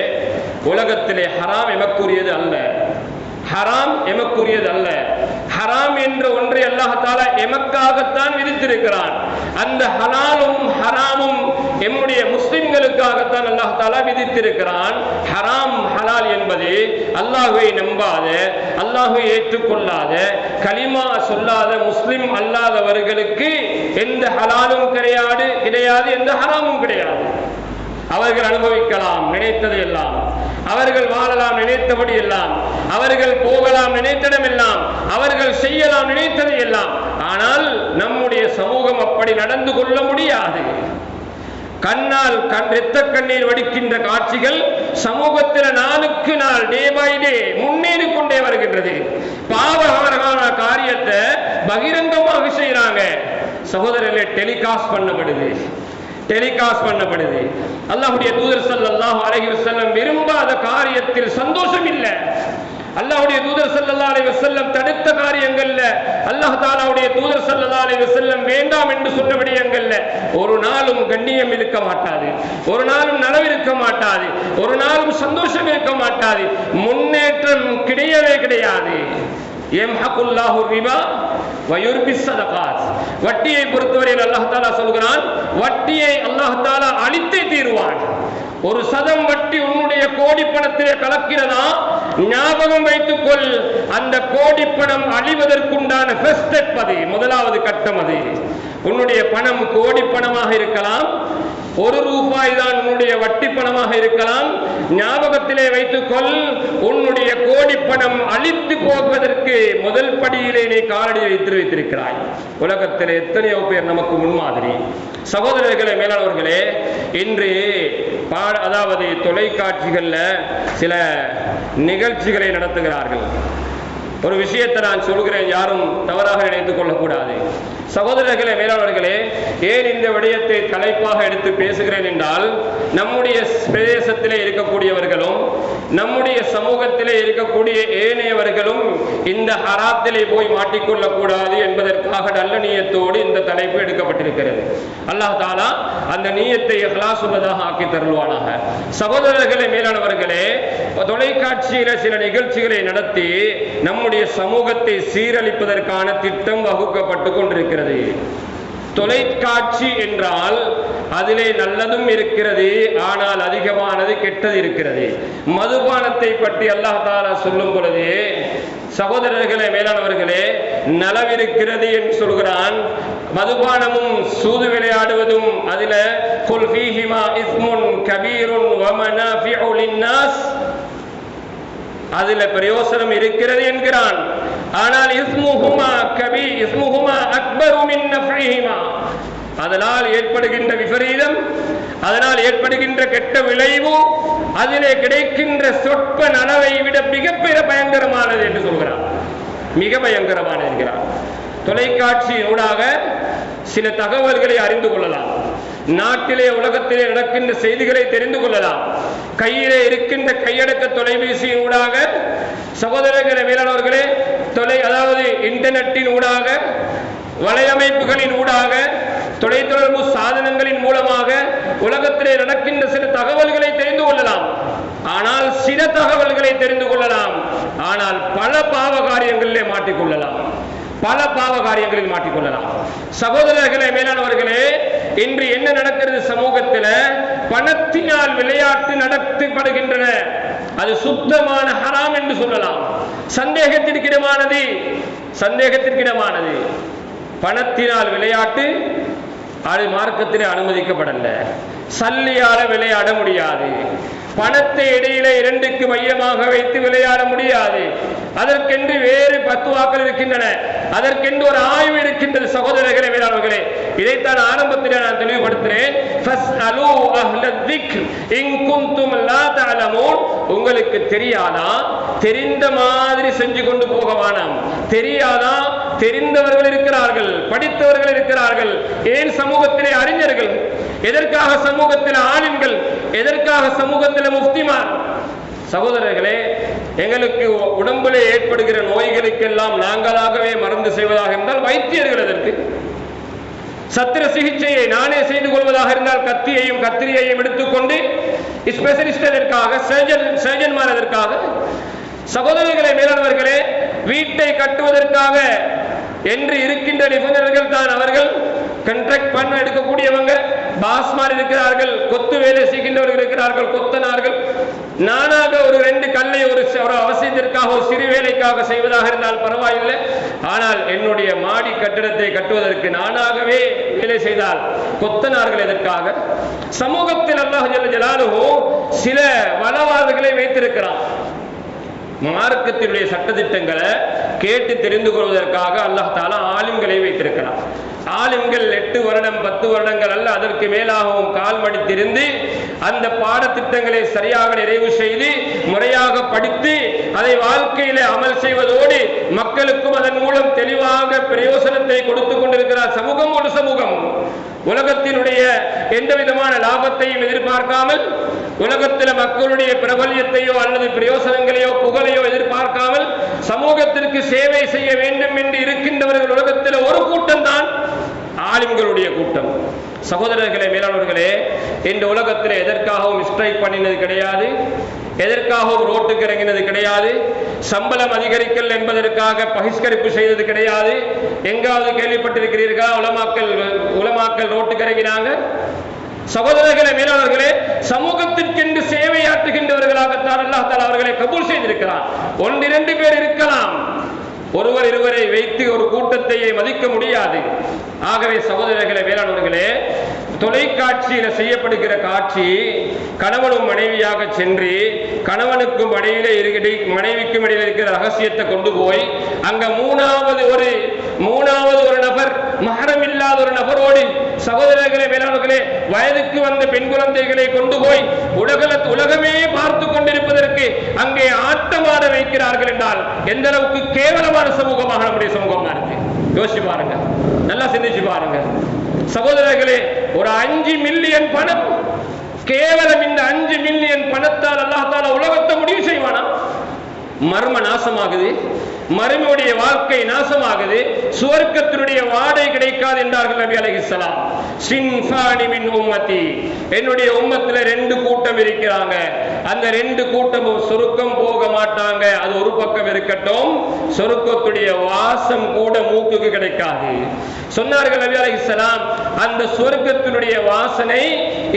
உலகத்திலே ஹராம் எமக்குரியது அல்ல, ஹராம் எமக்குரியது அல்ல. ஹராம் என்ற ஒன்றை அல்லாஹ் தஆலா எமக்காகத்தான் விதித்திருக்கிறான். அந்த ஹலாலும் ஹராமும் எம்முடைய முஸ்லிம்களுக்காகத்தான் அல்லாஹ் தஆலா விதித்திருக்கிறான். ஹராம் ஹலால் என்பது அல்லாஹ்வை நம்பாத, அல்லாஹ்வை ஏற்றுக்கொள்ளாத, கலிமா சொல்லாத முஸ்லிம் அல்லாதவர்களுக்கு எந்த ஹலாலும் கிடையாது, எந்த ஹராமும் கிடையாது. அவர்கள் அனுபவிக்கலாம் நினைத்தது எல்லாம், அவர்கள் வாழலாம் நினைத்தபடி எல்லாம், அவர்கள் போகலாம் நினைத்தடம் எல்லாம், அவர்கள் செய்யலாம் நினைத்தது எல்லாம். ஆனால் நம்முடைய சமூகம் அப்படி நடந்து கொள்ள முடியாது. கண்ணால் இரத்த கண்ணீர் வடிக்கின்ற காட்சிகள் சமூகத்தில் நாளுக்கு நாள் டே பை டே முன்னேறி கொண்டே வருகின்றது. பாவகரமான காரியத்தை பகிரங்கமாக செய்யறாங்க. சகோதரர்களே, டெலிகாஸ்ட் பண்ணப்படுது. அல்லாஹ்வுடைய தூதர் ஸல்லல்லாஹு அலைஹி வஸல்லம் விரும்பாத காரியத்தில் சந்தோஷம் இல்லை. அல்லாஹ்வுடைய தூதர் ஸல்லல்லாஹு அலைஹி வஸல்லம் தடுத்த காரியங்கள்ல, அல்லாஹ் தஆலாவுடைய தூதர் ஸல்லல்லாஹு அலைஹி வஸல்லம் வேண்டாம் என்று சொன்ன விடயங்கள்ல ஒரு நாளும் கண்ணியம் இருக்க மாட்டாது, ஒரு நாளும் நலவு இருக்க மாட்டாது, ஒரு நாளும் சந்தோஷம் இருக்க மாட்டாது, முன்னேற்றம் கிடையவே கிடையாது. யம்ஹகுல்லாஹு ரிபா வயுர்பிஸ் ஸதகாத். வட்டியை பொறுத்தவரையில் அல்லாஹ் தஆலா சொல்கிறான், வட்டியை அல்லாஹ் தஆலா அழித்தே தீருவான். ஒரு சதம் வட்டி உன்னுடைய கோடி பணத்திலே கலக்கிறதா, ஞாபகம் வைத்துக்கொள், அந்த கோடி பணம் அழிவதற்குண்டான ஃபர்ஸ்ட் ஸ்டெப் அது, முதலாவது கட்டம் அது. உன்னுடைய பணம் கோடி பணமாக இருக்கலாம், ஒரு ரூபாய் தான் உன்னுடைய வட்டி பணமாக இருக்கலாம். ஞாபகத்திலே வைத்துக்கொள், உன்னுடைய கோடி பணம் அழித்து போவதற்கு முதல் படியிலே நீ காலடி வைத்திருக்கிறாய். உலகத்திலே எத்தனையோ பேர் நமக்கு முன்மாதிரி. சகோதரர்களே, மேலானவர்களே, இன்று அதாவது தொலைக்காட்சிகள்ல சில நிகழ்ச்சிகளை நடத்துகிறார்கள். ஒரு விஷயத்தை நான் சொல்கிறேன், யாரும் தவறாக நினைத்துக் கொள்ளக்கூடாது. சகோதரர்களே, மேலாளர்களே, ஏன் இந்த விடயத்தை தலைப்பாக எடுத்து பேசுகிறேன் என்றால், நம்முடைய பிரதேசத்திலே இருக்கக்கூடியவர்களும் நம்முடைய சமூகத்திலே இருக்கக்கூடிய ஏனையவர்களும் இந்த ஹராத்திலே போய் மாட்டிக்கொள்ளக்கூடாது என்பதற்காக நல்ல நியத்தோடு இந்த தலைப்பு எடுக்கப்பட்டிருக்கிறது. அல்லாஹ் தஆலா அந்த நியத்தை இஹ்லாஸ் உள்ளதாக ஆக்கி தருவானாக. சகோதரர்களே, மேலானவர்களே, தொலைக்காட்சியில சில நிகழ்ச்சிகளை நடத்தி நம்முடைய சமூகத்தை சீரழிப்பதற்கான திட்டம் வகுக்கப்பட்டு கொண்டிருக்கிறது. தொலைக்காட்சி என்றால் அதிலே நல்லதும் இருக்கிறது, ஆனால் அதிகமானது கெட்டது இருக்கிறது. மதுபானத்தை பற்றி அல்லாஹ் தஆலா சொல்லும் பொழுது, சகோதரர்களே, மேலானவர்களே, நலவிருக்கிறது என்று சொல்கிறான். மதுபானமும் சூது விளையாடுவதும் அதில குல் ஃபீஹிமா இஸ்முன் கபீருன் வ மனாஃபிஉ லின்னாஸ், அதில பிரயோசனம் இருக்கிறது என்கிறான். ஆனால் இஸ்முஹுமா அக்பரு மின் நஃபிஹிமா, அதனால் ஏற்படுகின்ற விபரீதம், அதனால் ஏற்படுகின்ற கெட்ட விளைவு, அதிலே கிடைக்கின்ற சொற்ப நனவை விட மிகப்பெரிய பயங்கரமானது என்று சொல்கிறார். மிக பயங்கரமானது என்கிறார். தொலைக்காட்சியினூடாக சில தகவல்களை அறிந்து கொள்ளலாம், நாட்டிலே உலகத்திலே நடக்கின்ற செய்திகளை தெரிந்து கொள்ளலாம். கையிலே இருக்கின்ற கையடக்க தொலைபேசியின் ஊடாக, சகோதரர்களே, மேலானவர்களே, அதாவது இன்டர்நெட்டின் ஊடாக, வலையமைப்புகளின் ஊடாக, தொலைத்தொடர்பு சாதனங்களின் மூலமாக உலகத்திலே நடக்கின்ற சில தகவல்களை தெரிந்து கொள்ளலாம். ஆனால் சில தகவல்களை தெரிந்து கொள்ளலாம், ஆனால் பல பாவ காரியங்களிலே மாட்டிக்கொள்ளலாம், பல பாவ காரியங்களில் மாட்டிக்கொள்ளலாம். சகோதரர்களே, மேலானவர்களே, இன்று என்ன நடக்கிறது சமூகத்தில்? பணத்தினால் விளையாட்டு நடத்தப்படுகின்றன. அது சுத்தமான ஹராம் என்று சொல்லலாம். சந்தேகத்திற்கிடமானது. பணத்தினால் விளையாட்டு அது மார்க்கத்திலே அனுமதிக்கப்படல. சல்லியால விளையாட முடியாது. பணத்தை இடையிலே இரண்டுக்கு மையமாக வைத்து விளையாட முடியாது. அதற்கென்று வேறு பத்துவாக்கள் இருக்கின்றன, அதற்கென்று ஒரு ஆய்வு இருக்கின்றது. சகோதரர்களே, மேலானவர்களே, இதைத்தான் ஆரம்பத்தில் நான் தெளிவுபடுத்தினேன். ஃபஸ்அலூ அஹ்ல ذிக்ர் இன் குன்தும் லா தஅலமூன். உங்களுக்கு தெரியாதா? தெரிந்த மாதிரி செஞ்சு கொண்டு போக வேண்டாம். தெரியாதா? தெரிந்தவர்கள் இருக்கிறார்கள், படித்தவர்கள் இருக்கிறார்கள். ஏன் சமூகத்திலே அறிஞர்கள்? எதற்காக சமூகத்தில் ஆலிம்கள்? எதற்காக சமூகத்தில் முஃப்திமார்? சகோதரர்களே, எங்களுக்கு உடம்பிலே ஏற்படுகிற நோய்களுக்கெல்லாம் நாங்களாகவே மருந்து செய்வதாக இருந்தால் வைத்தியர்கள் எதற்கு? சத்திர சிகிச்சையை நானே செய்து கொள்வதாக இருந்தால் கத்தியையும் கத்திரியையும் எடுத்துக்கொண்டு ஸ்பெஷலிஸ்ட் எதற்காக? சர்ஜன்மார் எதற்காக? சகோதரர்களே, வீட்டை கட்டுவதற்காக என்று இருக்கின்ற நிபுணர்கள் தான் அவர்கள் கான்ட்ராக்ட் பண்ண எடுக்கக்கூடியவங்க பாஸ்மார் இருக்கிறார்கள், கொத்து வேலை செய்கின்றவர்கள் இருக்கிறார்கள், கொத்தனார்கள். நானாக ஒரு 2 கல்லை ஒரு அவசியத்திற்காக ஒரு சிறு வேலைக்காக செய்வதாக இருந்தால் பரவாயில்லை. ஆனால் என்னுடைய மாடி கட்டிடத்தை கட்டுவதற்கு நானாகவே வேலை செய்தால் கொத்தனார்கள் எதற்காக? சமூகத்தில் அல்லாஹ் ஜல்ல ஜலாலுஹு சில வளவாளர்களை வைத்திருக்கிறான். மார்க்கத்தினுடைய சட்டதிட்டங்களை கேட்டு தெரிந்து கொள்வதற்காக அல்லாஹ் தஆலா ஆலிம்களை வைத்திருக்கிறார். ஆலிம்கள் 8 வருடம் 10 வருடங்கள் அல்ல, அதற்கு மேலாகவும் கால் மடித்திருந்து அந்த பாடத்திட்டங்களை சரியாக நிறைவு செய்து முறையாக படித்து அதை வாழ்க்கையில அமல் செய்வதோடு மக்களுக்கும் அதன் மூலம் தெளிவாக பிரயோசனத்தை கொடுத்துக் கொண்டிருக்கிறார். சமூகம் ஒரு சமூகம் உலகத்தினுடைய எந்த விதமான லாபத்தையும் எதிர்பார்க்காமல், உலகத்தில் மக்களுடைய பிரபல்யத்தையோ அல்லது பிரயோசனங்களையோ புகழையோ எதிர்பார்க்காமல் சமூகத்திற்கு சேவை செய்ய வேண்டும் என்று இருக்கின்றவர்கள் உலகத்தில் ஒரு கூட்டம் தான் ஆலிம்களுடைய கூட்டம். சகோதரர்களே, மேலாளர்களே, இந்த உலகத்தில் எதற்காகவும் ஸ்ட்ரைக் பண்ணினது கிடையாது, எதற்காகவும் ரோட்டுக்கு இறங்கினது கிடையாது, சம்பளம் அதிகரிக்கல் என்பதற்காக பகிஷ்கரிப்பு செய்தது கிடையாது. எங்காவது கேள்விப்பட்டிருக்கிறீர்களா உலமாக்கள் ரோட்டுக்கு இறங்கினாங்க? சகோதரர்களே, மேலாளர்களே, சமூகத்திற்கென்று சேவையாற்றுகின்றவர்களாகத்தான் அல்லாஹ் தஆலா அவர்களை கபூல் செய்திருக்கிறார். 1-2 பேர் இருக்கலாம், ஒருவர் இருவரை வைத்து ஒரு கூட்டத்தையே மதிக்க முடியாது. ஆகவே சகோதரர்களே, வேளாண்வர்களே, தொலைக்காட்சியில செய்யப்படுகிற காட்சி கணவனும் மனைவியாக சென்று கணவனுக்கும் மனைவிக்கும் இடையில இருக்கிற ரகசியத்தை கொண்டு போய் அங்க மூணாவது ஒரு நபர், மஹரம் இல்லாத ஒரு நபரோடு, சகோதரர்களே, வேளாண்களே, வயதுக்கு வந்த பெண் குழந்தைகளை கொண்டு போய் உலகமே பார்த்து கொண்டிருப்பதற்கு அங்கே ஆட்டமாட வைக்கிறார்கள் என்றால் எந்த அளவுக்கு கேவலமான சமூகமாக நம்முடைய சமூகமா இருக்கு. யோசிச்சு பாருங்க, நல்லா சிந்திச்சு பாருங்க சகோதரர்களே. ஒரு 5 மில்லியன் பணம், கேவலம் இந்த 5 மில்லியன் பணத்தால் அல்லாஹ் தஆலா உலகத்தை முடிவு செய்வானா? மர்ம நாசமாகுது, மறுமையுடைய வாழ்க்கை நாசமாகுது, சுவர்க்கத்தினுடைய வாடை கிடைக்காது என்றார்கள் நபி அலைஹிஸ்ஸலாம். சின்ஃபானி மின் உம்மதி, என்னுடைய உம்மத்துல 2 கூட்டம் இருக்கிறாங்க, அந்த 2 கூட்டமும் சொர்க்கம் போக மாட்டாங்க. அது ஒரு பக்கம் இருக்கட்டும், சொர்க்கத்துடைய வாசம் கூட மூக்குக்கு கிடைக்காது சொன்னார்கள் நபி அலைஹிஸ்ஸலாம். அந்த சொர்க்கத்தினுடைய வாசனை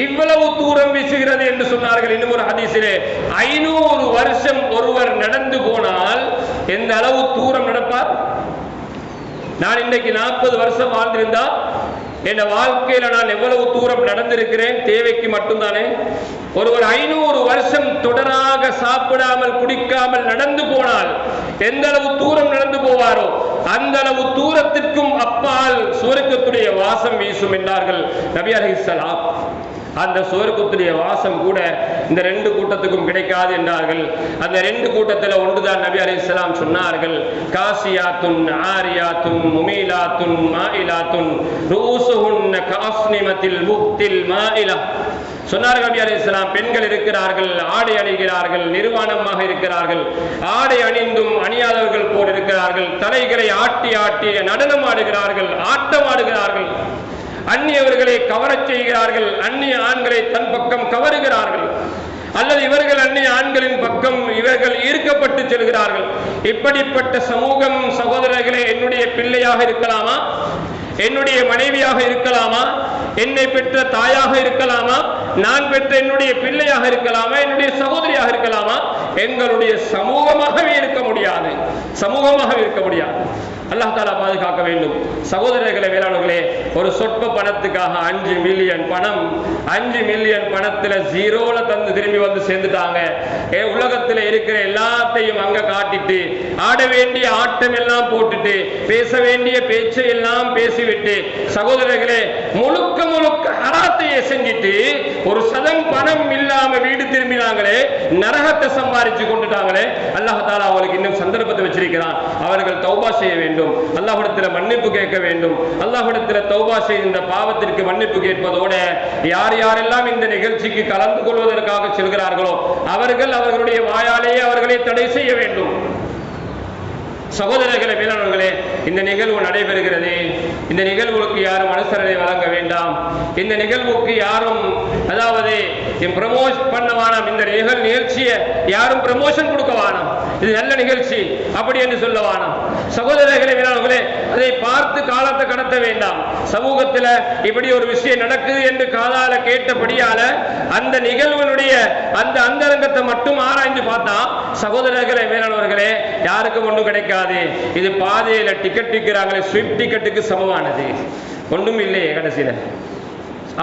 இவ்வளவு தூரம் வீசுகிறது என்று சொன்னார்கள். இன்னும் ஒரு ஹதீஸிலே 500 வருஷம் ஒருவர் நடந்து போனால் எந்த அளவு தூரம் நடப்பார்? நான் இன்றைக்கு 40 வருஷம் வாழ்ந்திருந்தா என் வாழ்க்கையில நான் எவ்வளவு தூரம் நடந்திருக்கிறேன்? தேவைக்கு மட்டும்தானே. ஒருவர் 500 வருஷம் தொடராக சாப்பிடாமல் குடிக்காமல் நடந்து போனால் எந்த அளவு தூரம் நடந்து போவாரோ அந்த அளவு தூரத்திற்கும் அப்பால் சுவர்க்கத்துடைய வாசம் வீசும் என்றார்கள் நபி அலைஹிஸ்ஸலாம். அந்த சுவர்க்கத்துடைய வாசம் கூட இந்த 2 கூட்டத்துக்கும் கிடைக்காது என்றார்கள். அந்த 2 கூட்டத்தில் ஒன்றுதான் நபி அலைஹிஸ்ஸலாம் சொன்னார்கள், காசியாத்துன் ஆரியாத்துன் முமீலாத்துன் மாயிலாத்துன் ரூசுஹுன்ன காஸ்னிமத்தில் முக்தில் மாயிலா சொன்னார்கள் நபி அலைஹிஸ்ஸலாம். பெண்கள் இருக்கிறார்கள், ஆடை அணிகிறார்கள், நிர்வாணமாக இருக்கிறார்கள், ஆடை அணிந்தும் அணியாதவர்கள் போல் இருக்கிறார்கள், தலைகளை ஆட்டி ஆட்டி நடனம் ஆடுகிறார்கள், ஆட்டம் ஆடுகிறார்கள், அந்நியவர்களை கவரச் செய்கிறார்கள், அந்நிய ஆண்களை தன் பக்கம் கவருகிறார்கள், அல்லது இவர்கள் அந்நிய ஆண்களின் பக்கம் இவர்கள் ஈர்க்கப்பட்டு செல்கிறார்கள். இப்படிப்பட்ட சமூகம் சகோதரர்களே என்னுடைய பிள்ளையாக இருக்கலாமா? என்னுடைய மனைவியாக இருக்கலாமா? என்னை பெற்ற தாயாக இருக்கலாமா? நான் பெற்ற என்னுடைய பிள்ளையாக இருக்கலாமா? என்னுடைய சகோதரியாக இருக்கலாமா? எங்களுடைய சமூகமாகவே இருக்க முடியாது, சமூகமாகவே இருக்க முடியாது. அல்லாஹ் தஆலா பாதுகாக்க வேண்டும். சகோதரர்களே, வேளாண்களே, ஒரு சொற்ப பணத்துக்காக 5 மில்லியன் பணம், 5 மில்லியன் பணத்துல ஜீரோல தந்து திரும்பி வந்து சேர்ந்துட்டாங்க. உலகத்தில் இருக்கிற எல்லாத்தையும் அங்க காட்டிட்டு, ஆட வேண்டிய ஆட்டம் எல்லாம் போட்டுட்டு, பேச வேண்டிய பேச்சை எல்லாம் பேசிவிட்டு, சகோதரர்களே, முழுக்க முழுக்க ஹராத்தையே செஞ்சிட்டு ஒரு சதம் பணம் இல்லாம வீடு திரும்பினாங்களே, நரகத்தை சம்பாதிச்சு கொண்டுட்டாங்களே. அல்லாஹ் தஆலா அவங்களுக்கு இன்னும் சந்தர்ப்பத்தை வச்சிருக்கிறான். அவர்கள் தௌபா செய்ய வேண்டும், அல்லாஹ்விடத்தில் மன்னிப்பு கேட்க வேண்டும். அல்லாஹ்விடத்தில் தௌபா செய்து இந்த பாவத்திற்கு மன்னிப்பு கேட்பதோட யார் யாரெல்லாம் இந்த நிகழ்ச்சிக்கு கலந்து கொள்வதற்காக செல்கிறார்களோ அவர்கள் அவர்களுடைய வாயாலேயே அவர்களை தடை செய்ய வேண்டும். சகோதரர்களே, மேலானவர்களே, இந்த நிகழ்வு நடைபெறுகிறது. இந்த நிகழ்வுக்கு யாரும் அனுசரணை வழங்க வேண்டாம். இந்த நிகழ்வுக்கு யாரும் அதாவது ப்ரமோஷன் பண்ண வேணாம். இந்த நிகழ்ச்சியை யாரும் ப்ரமோஷன் கொடுக்க வேணாம். இது நல்ல நிகழ்ச்சி அப்படி என்று சொல்லவானா? சகோதரர்களே, வீரர்களே, அதை பார்த்து காலத்தை கடத்த வேண்டாம். சமூகத்தில் இப்படி ஒரு விஷயம் நடக்குது என்று காதால கேட்டபடியால அந்த நிகழ்வனுடைய அந்த அந்தரங்கத்தை மட்டும் ஆராய்ந்து பார்த்தா, சகோதரர்களே, வீரர்களே, யாருக்கும் ஒன்றும் கிடைக்காது. இது பாதையில டிக்கெட் விற்கிறாங்களே, ஸ்விஃப்ட் டிக்கெட்டுக்கு சமமானது, ஒன்றும் இல்லையே கடைசியில.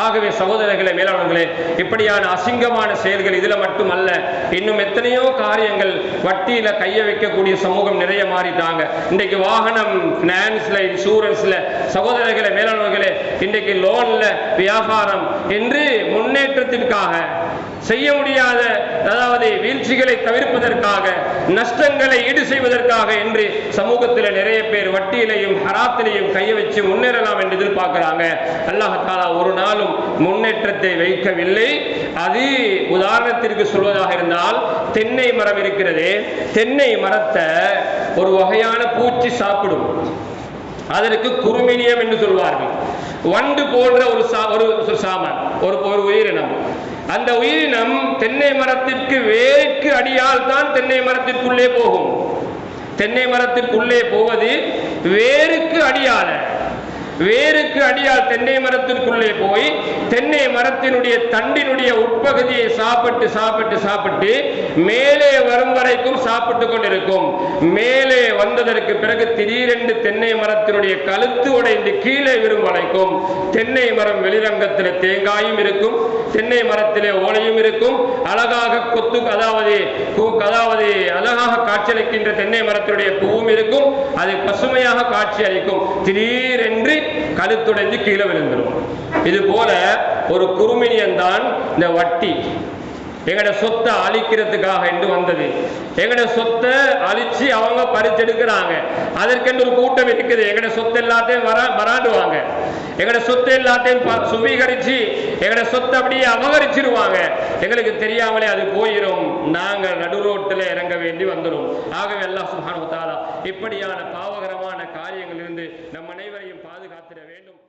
ஆகவே சகோதரர்களே, மேலாளர்களே, இப்படியான அசிங்கமான செயல்கள் இதுல மட்டுமல்ல, இன்னும் எத்தனையோ காரியங்கள். வட்டியில கைய வைக்கக்கூடிய சமூகம் நிறைய மாறிட்டாங்க. இன்றைக்கு வாகனம் பினான்ஸ்ல, இன்சூரன்ஸ்ல, சகோதரர்களே, மேலாளர்களே, இன்றைக்கு லோன்ல வியாபாரம் என்று முன்னேற்றத்திற்காக செய்ய முடியாத, அதாவது வீழ்ச்சிகளை தவிர்ப்பதற்காக, நஷ்டங்களை ஈடு செய்வதற்காக என்று சமூகத்தில் நிறைய பேர் வட்டியிலையும் ஹராத்திலையும் கைய வச்சு முன்னேறலாம் என்று எதிர்பார்க்கிறாங்க. அல்லாஹ் தஆலா ஒரு நாளும் முன்னேற்றத்தை வைக்கவில்லை. அது உதாரணத்திற்கு சொல்வதாக இருந்தால், தென்னை மரம் இருக்கிறதே, தென்னை மரத்தை ஒரு வகையான பூச்சி சாப்பிடும். அதற்கு குருமினியம் என்று சொல்வார்கள். வண்டு போன்ற ஒரு சாமான், ஒரு உயிரினம். அந்த உயிரினம் தென்னை மரத்திற்கு வேருக்கு அடியால் தான் தென்னை மரத்திற்குள்ளே போகும். தென்னை மரத்திற்குள்ளே போவது வேருக்கு அடியால, வேருக்கு அடியால் தென்னை மரத்திற்குள்ளே போய் தென்னை மரத்தினுடைய தண்டினுடைய உட்பகுதியை சாப்பிட்டு சாப்பிட்டு சாப்பிட்டு மேலே வரும் வரைக்கும் சாப்பிட்டு கொண்டிருக்கும். மேலே வந்ததற்கு பிறகு திடீரென்று தென்னை மரத்தினுடைய கழுத்து உடைந்து கீழே விரும் வரைக்கும் தென்னை மரம் வெளிரங்கத்தில் தேங்காயும் இருக்கும், தென்னை மரத்திலே ஓலையும் இருக்கும், அழகாக கொத்து, அதாவது அழகாக காட்சியளிக்கின்ற தென்னை மரத்தினுடைய பூவும் இருக்கும், அது பசுமையாக காட்சி அளிக்கும். திடீரென்று கழுத்துடைந்து கீழே விழுந்துடும். இது போல ஒரு குருமினியன் தான் இந்த வட்டி. எங்கட சொத்தை அழிக்கிறதுக்காக என்று வந்தது. எங்கட சொத்தை அழிச்சு அவங்க பறிச்செடுக்கிறாங்க. அதற்கென்று ஒரு கூட்டம் இருக்குது. எங்கட சொத்து எல்லாத்தையும் வராண்டுவாங்க. எங்கட சொத்து எல்லாத்தையும் சுவீகரிச்சு எங்கட சொத்தை அப்படியே அபகரிச்சிருவாங்க. எங்களுக்கு தெரியாமலே அது போயிடும். நாங்கள் நடுரோட்டில் இறங்க வேண்டி வந்துடும். ஆகவே அல்லாஹ் சுப்ஹானஹு வ தஆலா இப்படியான பாவகரமான காரியங்களிலிருந்து நம் அனைவரையும் பாதுகாத்திட வேண்டும்.